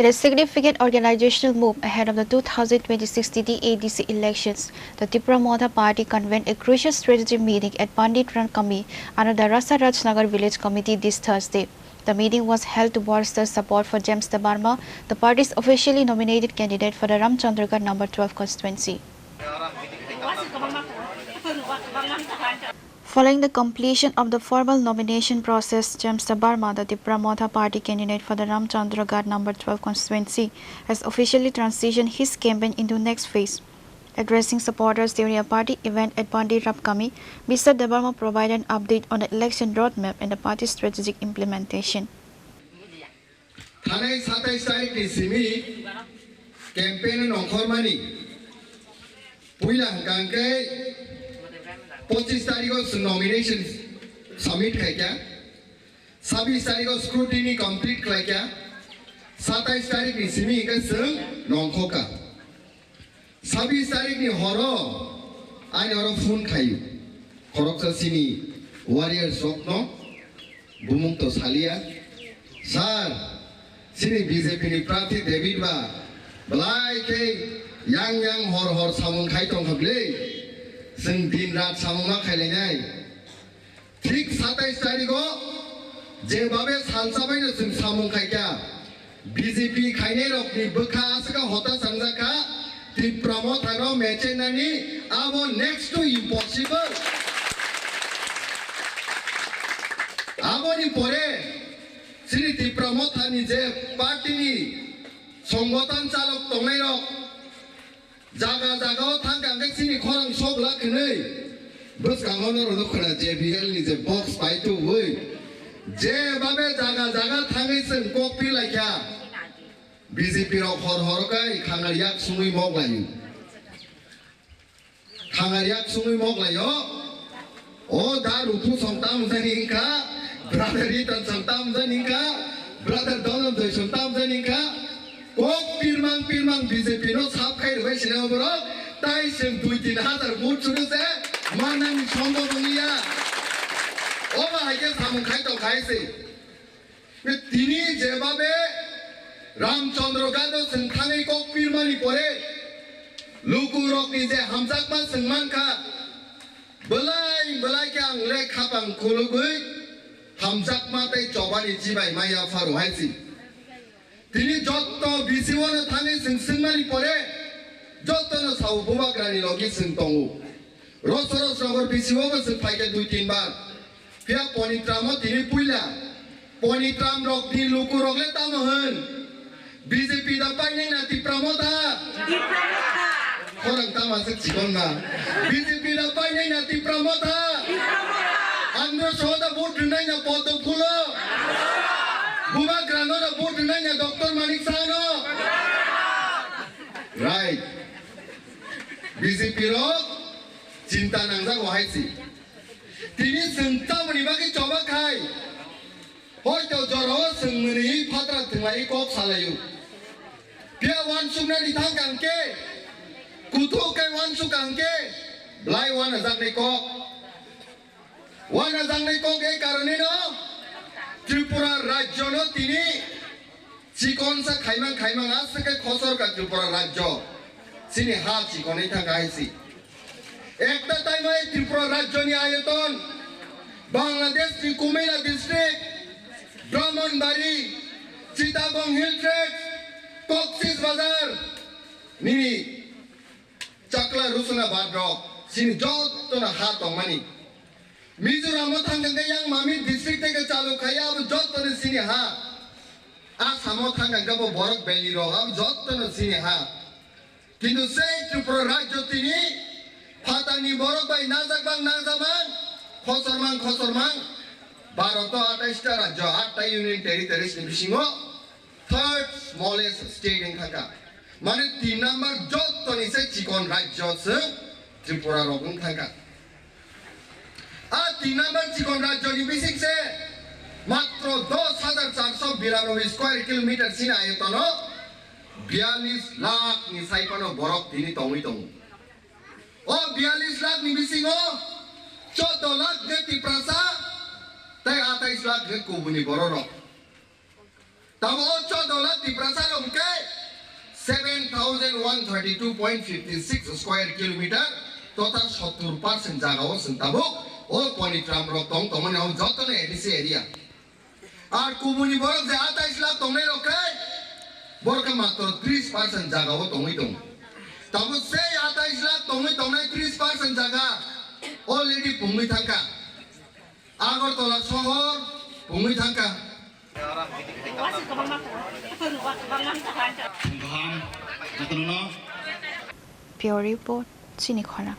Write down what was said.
In a significant organizational move ahead of the 2026 TT-ADC elections, the Tripura Moda Party convened a crucial strategy meeting at Pandit Rankami under the Rasa Rajnagar Village Committee this Thursday. The meeting was held to bolster support for James Debarma, the party's officially nominated candidate for the Ramchandragarh No. 12 constituency. Following the completion of the formal nomination process, James Debarma, the Tripura Moda Party candidate for the Ramchandragarh No. 12 constituency, has officially transitioned his campaign into next phase. Addressing supporters during a party event at Pandit Rankami, Mr. Debarma provided an update on the election roadmap and the party's strategic implementation. पच्चीस तारीख को nomination submit किया क्या 26 तारीख को scrutiny complete किया क्या 27 तारीख नि सिमी का संग नॉन्खो का 26 तारीख नि हरो आने हरो फोन खायु खरक सिनी वारियर स्वप्न बुमुंग तो सालिया सर सिनी बीजेपी नि प्रार्थी डेविड बा बलाई के yang hor सामुं खाई तों खबले जों दिन रात सामुंगा खायलायनाय ठीक 27 तारिखआव जेबाबे सानसाबायनो जों सामुं खायगा बीजेपी खायनाय रकनि बोखा आसका हता सांजाखा त्रिपुरायाव थांगाव मेचेनानि आबो नेक्स्ट टू इम्पसिबल आबोनि परे सिनि त्रिपुरायाव थानि जे पार्टीनि संगठन चालक तंनाय रक जागा जागाव थांगांगे सिनि खरं सकला खनै बस गांगनो रनो खना जेबीएल नि जे बक्स पाइतो वै जे बाबे जागा जागा थाङै जों कपि लायखा बीजेपी राव हरहरकाय खांगारियाक सुङै मगलायो खांगारियाक सुङै मगलायो ओ दा रुपु संताम जनिंका ब्रादार इतन संताम जनिंका ब्रादार दलन जय संताम जनिंका कक पिरमां बीजेपी नो साफ खाइ रबाय सिनाव बरो ताइ जों 2-3,000 भोट सुनो जे मानानि संग बनिया ओ बाहायके सामुं खाइ तो खायसै बे तिनि जेबाबे रामचंद्रगानो जों थाङै कक पिरमानि परे लुकुरकनि जे हामजाकमा जों मानखा बलाय के आं ले खापां खुलुबै हामजाकमा ताइ चबानि जिबाय माया फारु हायसै तिनी जत्तो बिसिवनो थाङै जों सोंनानि परे जत्तोनो साउ बुबाग्रानि लगे जों दङ रस नगर बिसिवबो जों फायके 2-3 बार फिया पनित्रामो तिनी पुइला पनित्राम रकनि लुकु रगले ताम होन बीजेपी दा पाइनाय ना त्रिपुरायाव दा खरं तामासो चिकन ना बीजेपी दा पाइनाय ना त्रिपुरायाव दा आंनो सोदा भोट होनाय ना पद फुलो बुबा ग्रानो ना भोट होनाय ना डॉक्टर मानिक सानो राइट बीजेपी रो चिंता नांजागौ हायसि तिनि जोंतामनि बागै चबा खाय हयतो जरो जोंनि फाद्रा थंलाय कक सालायो बिया वान सुगनानि थांगांके कुथु काय वान सुगांके ब्लाय वान जागनै कक ए कारणे न त्रिपुरा राज्य न तिनी चिकनसा खाइमां आसके खसर का त्रिपुरा राज्य सिनि हा चिकनै थांगायसि একটা টাইমে ত্রিপুরা রাজ্যনি আয়তন Bangladesh Comilla district Brahmanbaria Chittagong hill tracts Cox's Bazar নিনি চাকলা রুসুনা বাদ্রক সিনি যতনা হাত মানি মিজোরামও থাঙ্গাঙ্গে yang মামি ডিস্ট্রিক্ট থেকে চালু খাইয়া যতনা সিনি হা আসামও থাঙ্গাঙ্গাবো বরক ভ্যালি রক যতনা সিনি হা কিন্তু সেই ত্রিপুরা রাজ্য তিনি फातानि बरक बाय नाजाकबां खसरमां भारत 28टा राज्य 8टा यूनियन टेरिटरिज नि बिसिङाव थर्ड स्मॉलेस्ट स्टेट इन थाका माने 3 नम्बर जतनि से चिकन राज्य से त्रिपुरा रगुं थाका आ 3 नम्बर चिकन राज्य नि बिसिङ से मात्र 10,492 स्क्वायर किलोमीटर सिना आयतन 42 लाख नि साइपनो बरक तिनि तङै दङ ओ 42 लाख नि बिसिङो 14 lakh ge Tiprasa tai 28 lakh ge Kubuni bororo tamo 14 lakh Tiprasa ro ke 7,132.56 square kilometer total 70% জায়গাও সন্তাবো ও পনিট্রাম রক তং তমনে ও যতনে এডিসি এরিয়া আর কুবুনি বরক যে 28 লাখ তমনে রকে বরকা মাত্র 30% জায়গাও তমই তম তবে সেই 28 লাখ তমই তমনে 30% জায়গা অলরেডি ভূমি থাকা আগরতলা শহর ভূমি থাকা Pure Report, Sinikhora.